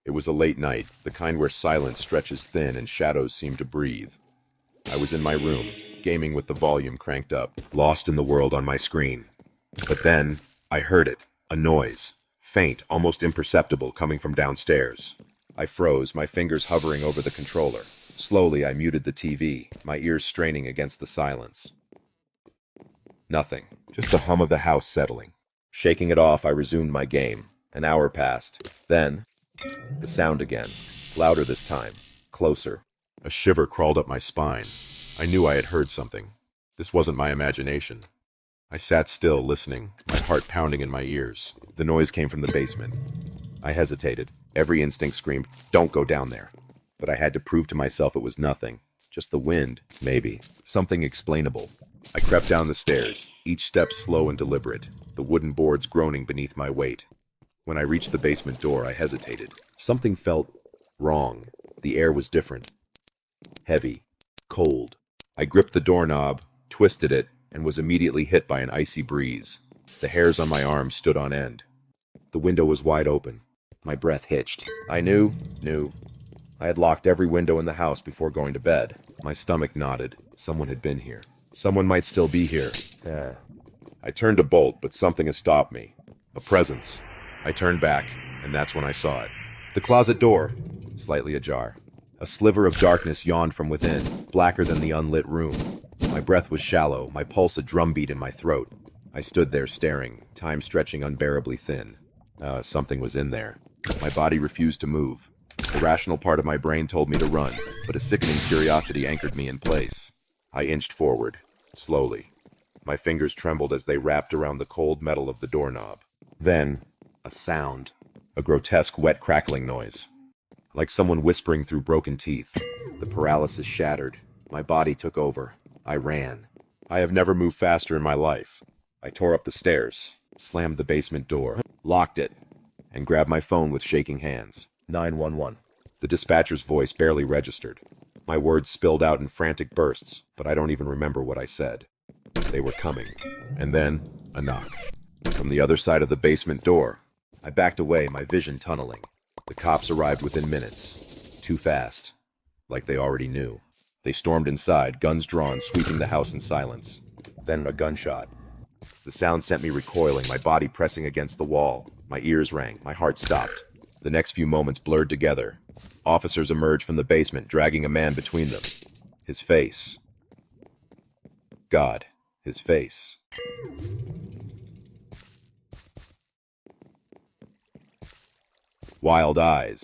It was a late night, the kind where silence stretches thin and shadows seem to breathe. I was in my room, gaming with the volume cranked up, lost in the world on my screen. But then, I heard it, a noise, faint, almost imperceptible, coming from downstairs. I froze, my fingers hovering over the controller. Slowly, I muted the TV, my ears straining against the silence. Nothing, just the hum of the house settling. Shaking it off, I resumed my game. An hour passed. Then, the sound again, louder this time, closer. A shiver crawled up my spine. I knew I had heard something. This wasn't my imagination. I sat still, listening, my heart pounding in my ears. The noise came from the basement. I hesitated. Every instinct screamed, "Don't go down there." But I had to prove to myself it was nothing. Just the wind, maybe. Something explainable. I crept down the stairs, each step slow and deliberate, the wooden boards groaning beneath my weight. When I reached the basement door, I hesitated. Something felt wrong. The air was different. Heavy. Cold. I gripped the doorknob, twisted it, and was immediately hit by an icy breeze. The hairs on my arms stood on end. The window was wide open. My breath hitched. I knew. I had locked every window in the house before going to bed. My stomach nodded. Someone had been here. Someone might still be here. I turned to bolt, but something had stopped me. A presence. I turned back, and that's when I saw it. The closet door, slightly ajar. A sliver of darkness yawned from within, blacker than the unlit room. My breath was shallow, my pulse a drumbeat in my throat. I stood there staring, time stretching unbearably thin. Something was in there. My body refused to move. The rational part of my brain told me to run, but a sickening curiosity anchored me in place. I inched forward, slowly. My fingers trembled as they wrapped around the cold metal of the doorknob. Then, a sound. A grotesque, wet crackling noise. Like someone whispering through broken teeth. The paralysis shattered. My body took over. I ran. I have never moved faster in my life. I tore up the stairs, slammed the basement door, locked it, and grabbed my phone with shaking hands. 911. The dispatcher's voice barely registered. My words spilled out in frantic bursts, but I don't even remember what I said. They were coming. And then, a knock. From the other side of the basement door. I backed away, my vision tunneling. The cops arrived within minutes. Too fast. Like they already knew. They stormed inside, guns drawn, sweeping the house in silence. Then a gunshot. The sound sent me recoiling, my body pressing against the wall. My ears rang, my heart stopped. The next few moments blurred together. Officers emerged from the basement, dragging a man between them. His face. God, his face. Wild eyes.